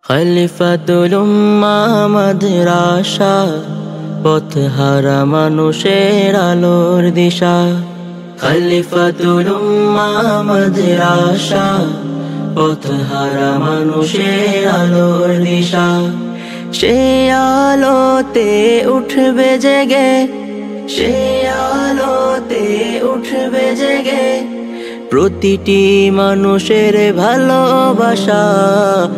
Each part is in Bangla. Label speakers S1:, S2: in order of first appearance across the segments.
S1: খলিফাতুল উম্মাহ মাদ্রাসা, পথহারা মানুষের আলোর দিশা। খলিফাতুল উম্মাহ মাদ্রাসা, পথহারা মানুষের আলোর দিশা। সে আলোতে উঠবে জেগে, সে আলোতে উঠবে জেগে প্রতিটি মানুষের ভালোবাসা।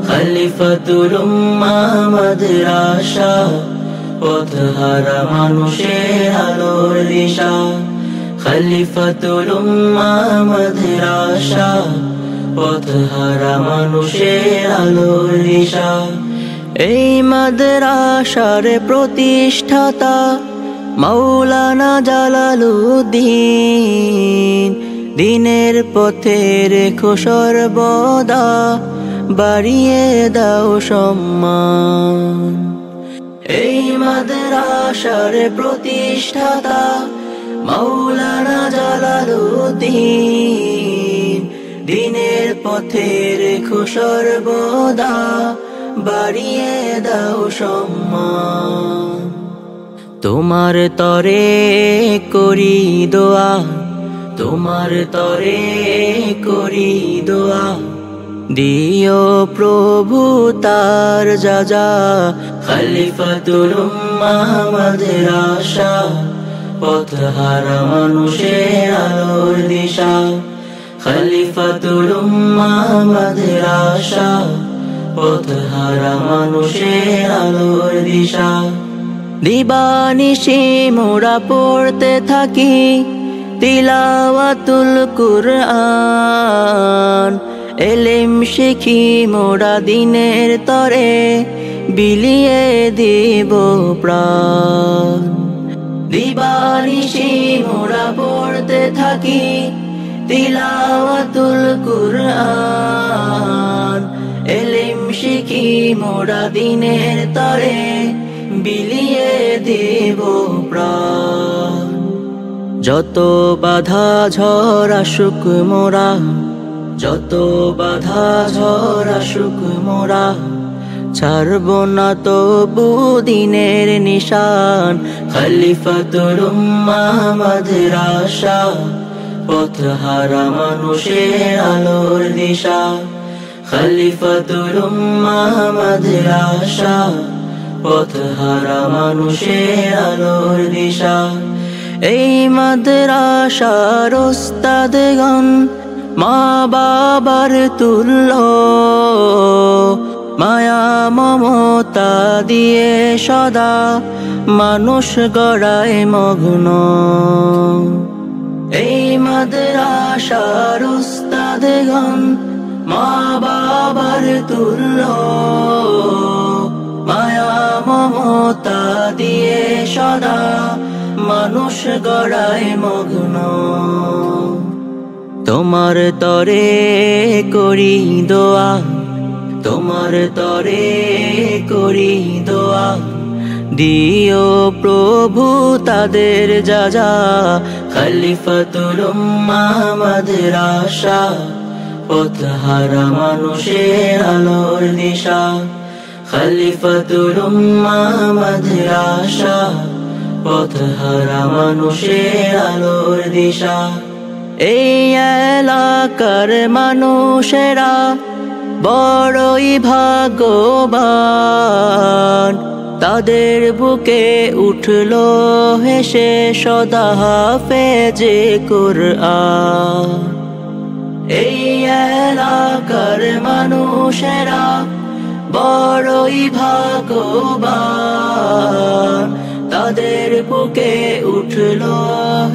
S1: খলিফাতুল উম্মাহ মাদ্রাসা, পথহারা মানুষের আলোর দিশা। খলিফাতুল উম্মাহ মাদ্রাসা, পথহারা মানুষের আলোর দিশা। এই মাদ্রাসার প্রতিষ্ঠাতা মাওলানা জালালউদ্দিন, দিনের পথে রেখো সর্বদা বাড়িয়ে দাও সম্মান। এই মাদ্রাসার প্রতিষ্ঠাতা মাওলানা জালালউদ্দিন, দিনের পথে রেখো সর্বদা বাড়িয়ে দাও সম্মান। তোমার তরে করি দোয়া, তোমার তরে করি দোয়া, দিও প্রভু তার যাজা। খলিফাতুল উম্মাহ মাদ্রাসা, পথহারা মানুষের আলোর দিশা। খলিফাতুল উম্মাহ মাদ্রাসা, পথহারা মানুষের আলোর দিশা। দিবানিশি মোরা পড়তে থাকি তিলাওয়াতুল কুরআন, এলেম শিখি মোরা দিনের তরে বিলিয়ে দিব প্রাণ। দিবানিশি মোরা পড়তে থাকি তিলাওয়াতুল কুরআন, এলেম শিখি মোরা দিনের তরে বিলিয়ে দিব প্রাণ। যত বাধা ঝড় আসুক মোরা, যত বাধা ঝড় আসুক মোরা, ছাড়ব না তবু দিনের নিশান। খলিফাতুল উম্মাহ মাদ্রাসা, পথহারা মানুষের আলোর দিশা। খলিফাতুল উম্মাহ মাদ্রাসা, পথহারা মানুষের আলোর দিশা। এই মাদ্রাসার ওস্তাদগণ মা বাবার তুল্য, মায়া মমতা দিয়ে সদা মানুষ গড়ায় মগ্ন। এই মাদ্রাসার ওস্তাদগণ মা বাবার তুল্য, মায়া মমতা দিয়ে সদা মানুষ গড়ায় মগ্ন। তোমার তরে করি দোয়া, তোমার তরে করি দোয়া, দিও প্রভু তাদের যাজা। খলিফাতুল উম্মাহ মাদ্রাসা, পথহারা মানুষের আলোর দিশা। খলিফাতুল উম্মাহ মাদ্রাসা, পথহারা মানুষের আলোর দিশা। এই এলাকার মানুষেরা বড়ই ভাগ্যবান, তাদের বুকে উঠলো হেসে সদা হাফেজে কুরআন। এই এলাকার মানুষেরা বড়ই ভাগ্যবান, তাদের বুকে উঠলো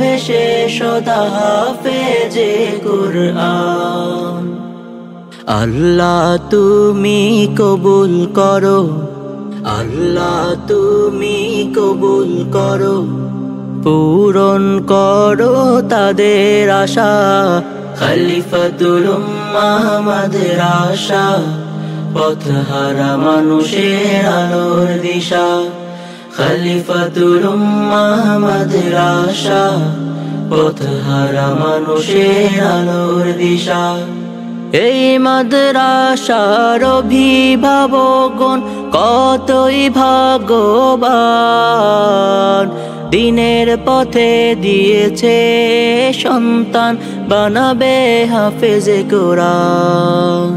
S1: হেসে সদা হাফেজে কুরআন। আল্লাহ তুমি কবুল করো, আল্লাহ তুমি কবুল করো, পূরণ করো তাদের আশা। খলিফাতুল উম্মাহ মাদ্রাসা, পথহারা মানুষের আলোর দিশা। খলিফাতুল উম্মাহ মাদ্রাসা, পথহারা মানুষের আলোর দিশা। এই মাদ্রাসার অভিভাবকগণ কতই ভাগ্যবান, দিনের পথে দিয়েছে সন্তান, বানাবে হাফেজে কোরআন।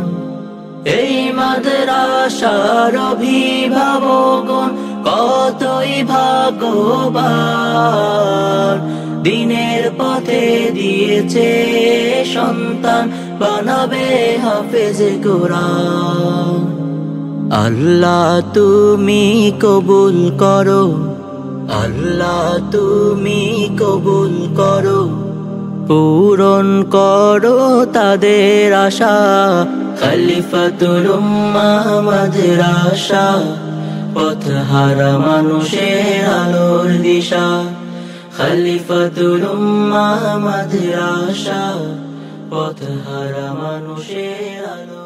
S1: এই মাদ্রাসার অভিভাবকগণ কতই ভাগ্যবান, দিনের পথে দিয়েছে সন্তান, বানাবে হাফেজে কোরআন। আল্লাহ তুমি কবুল করো, আল্লাহ তুমি কবুল করো, পূরণ করো তাদের আশা। খলিফাতুল উম্মাহ মাদ্রাসা, পথহারা মানুষের আলোর দিশা। খলিফাতুল উম্মাহ মাদ্রাসা, পথহারা মানুষের আলো।